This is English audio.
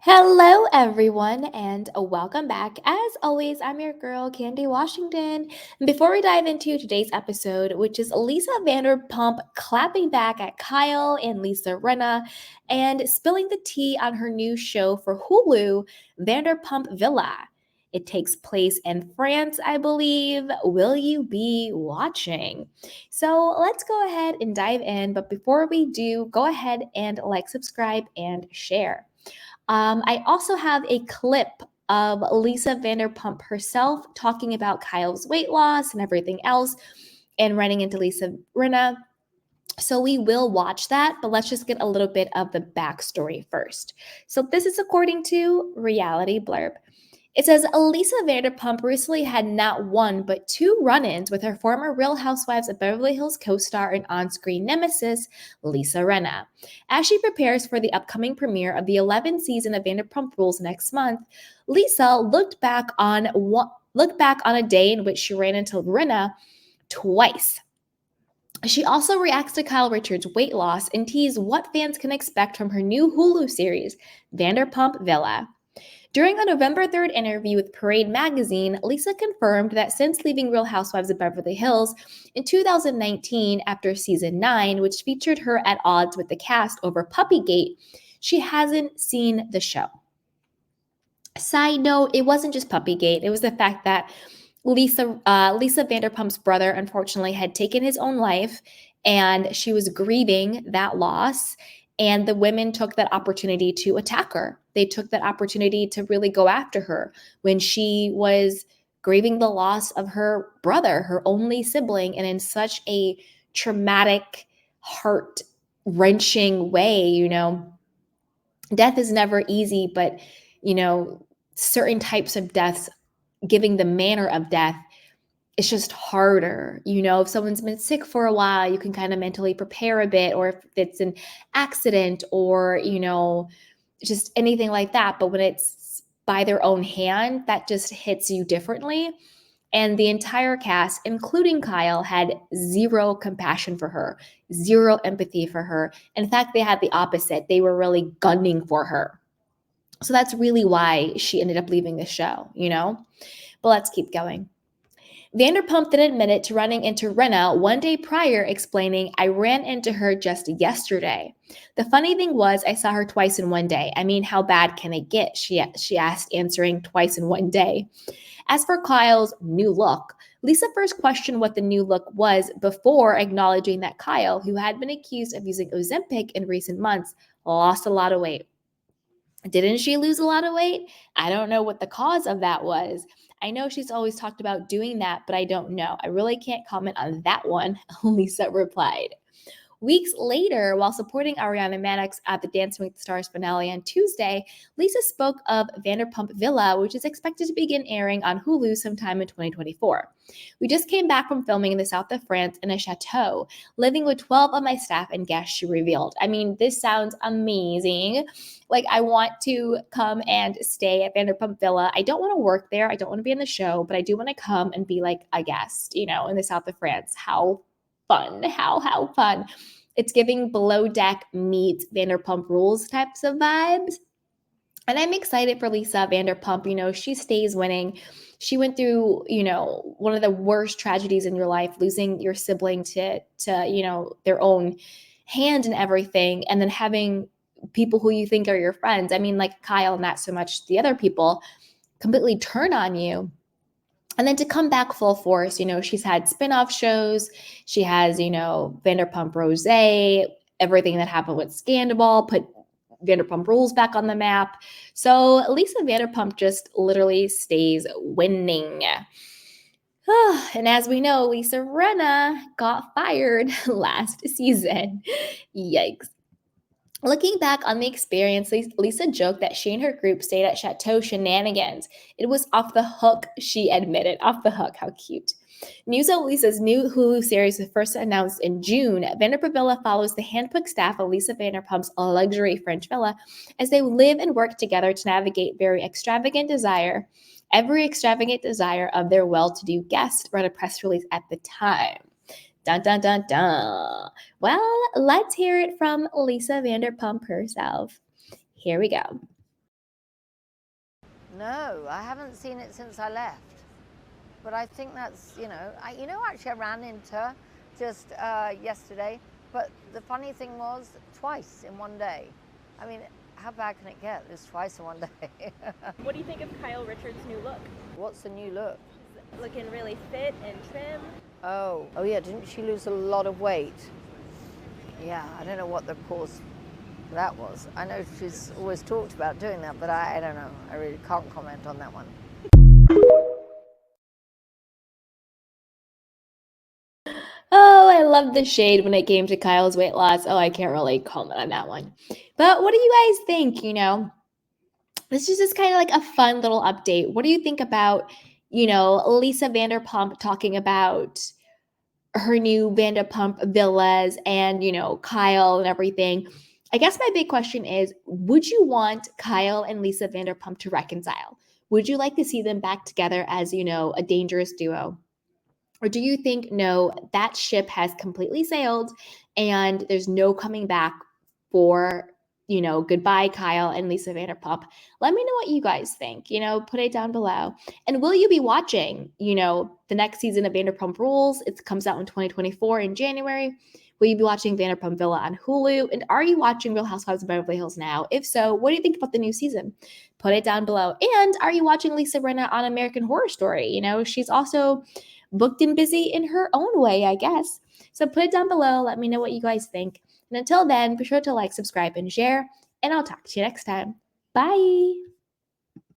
Hello, everyone, and welcome back. As always, I'm your girl, Candy Washington. And before we dive into today's episode, which is Lisa Vanderpump clapping back at Kyle and Lisa Rinna and spilling the tea on her new show for Hulu, Vanderpump Villa. It takes place in France, I believe. Will you be watching? So let's go ahead and dive in. But before we do, go ahead and like, subscribe, and share. I also have a clip of Lisa Vanderpump herself talking about Kyle's weight loss and everything else and running into Lisa Rinna. So we will watch that, but let's just get a little bit of the backstory first. So this is according to Reality Blurb. It says Lisa Vanderpump recently had not one but two run-ins with her former Real Housewives of Beverly Hills co-star and on-screen nemesis, Lisa Rinna. As she prepares for the upcoming premiere of the 11th season of Vanderpump Rules next month, Lisa looked back on a day in which she ran into Rinna twice. She also reacts to Kyle Richards' weight loss and teases what fans can expect from her new Hulu series, Vanderpump Villa. During a November 3rd interview with Parade magazine, Lisa confirmed that since leaving Real Housewives of Beverly Hills in 2019 after season 9, which featured her at odds with the cast over Puppygate, she hasn't seen the show. Side note, it wasn't just Puppygate. It was the fact that Lisa Vanderpump's brother, unfortunately, had taken his own life, and she was grieving that loss. And the women took that opportunity to attack her. They took that opportunity to really go after her when she was grieving the loss of her brother, her only sibling, and in such a traumatic, heart-wrenching way. Death is never easy, but, certain types of deaths, giving the manner of death, it's just harder. If someone's been sick for a while, you can kind of mentally prepare a bit, or if it's an accident or, just anything like that. But when it's by their own hand, that just hits you differently. And the entire cast, including Kyle, had zero compassion for her, zero empathy for her. In fact, they had the opposite. They were really gunning for her. So that's really why she ended up leaving the show, But let's keep going. Vanderpump then admitted to running into Rinna one day prior, explaining, "I ran into her just yesterday. The funny thing was I saw her twice in one day. I mean, how bad can it get?" She asked, answering twice in one day. As for Kyle's new look, Lisa first questioned what the new look was before acknowledging that Kyle, who had been accused of using Ozempic in recent months, lost a lot of weight. Didn't she lose a lot of weight? I don't know what the cause of that was. I know she's always talked about doing that, but I don't know. I really can't comment on that one, Lisa replied. Weeks later, while supporting Ariana Madix at the Dancing with the Stars finale on Tuesday, Lisa spoke of Vanderpump Villa, which is expected to begin airing on Hulu sometime in 2024. "We just came back from filming in the south of France in a chateau, living with 12 of my staff and guests," she revealed. I mean, this sounds amazing. Like, I want to come and stay at Vanderpump Villa. I don't want to work there. I don't want to be in the show, but I do want to come and be like a guest, in the south of France. How fun. How fun. It's giving Below Deck meets Vanderpump Rules types of vibes. And I'm excited for Lisa Vanderpump. She stays winning. She went through, one of the worst tragedies in your life, losing your sibling to their own hand and everything, and then having people who you think are your friends. I mean, like Kyle, not so much the other people, completely turn on you. And then to come back full force, she's had spin-off shows. She has, Vanderpump Rose, everything that happened with Scandal, put Vanderpump Rules back on the map. So Lisa Vanderpump just literally stays winning. And as we know, Lisa Rinna got fired last season. Yikes. Looking back on the experience, Lisa joked that she and her group stayed at Chateau Shenanigans. It was off the hook, she admitted. Off the hook, how cute. News of Lisa's new Hulu series was first announced in June. Vanderpump Villa follows the handpicked staff of Lisa Vanderpump's luxury French villa as they live and work together to navigate every extravagant desire of their well-to-do guests, read a press release at the time. Dun, dun, dun, dun. Well, let's hear it from Lisa Vanderpump herself. Here we go. No, I haven't seen it since I left. But I think that's, actually I ran into her just yesterday. But the funny thing was, twice in one day. I mean, how bad can it get? It's twice in one day. What do you think of Kyle Richards' new look? What's the new look? Looking really fit and trim. Oh yeah, didn't she lose a lot of weight? Yeah, I don't know what the cause that was. I know she's always talked about doing that, but I don't know. I really can't comment on that one. Oh, I love the shade when it came to Kyle's weight loss. Oh, I can't really comment on that one. But what do you guys think? This is just kind of like a fun little update. What do you think about, Lisa Vanderpump talking about her new Vanderpump villas and, Kyle and everything? I guess my big question is, would you want Kyle and Lisa Vanderpump to reconcile? Would you like to see them back together as, a dangerous duo? Or do you think, no, that ship has completely sailed and there's no coming back for, goodbye, Kyle and Lisa Vanderpump? Let me know what you guys think. Put it down below. And will you be watching, the next season of Vanderpump Rules? It comes out in 2024 in January. Will you be watching Vanderpump Villa on Hulu? And are you watching Real Housewives of Beverly Hills now? If so, what do you think about the new season? Put it down below. And are you watching Lisa Rinna on American Horror Story? She's also booked and busy in her own way, I guess. So put it down below. Let me know what you guys think. And until then, be sure to like, subscribe, and share. And I'll talk to you next time. Bye.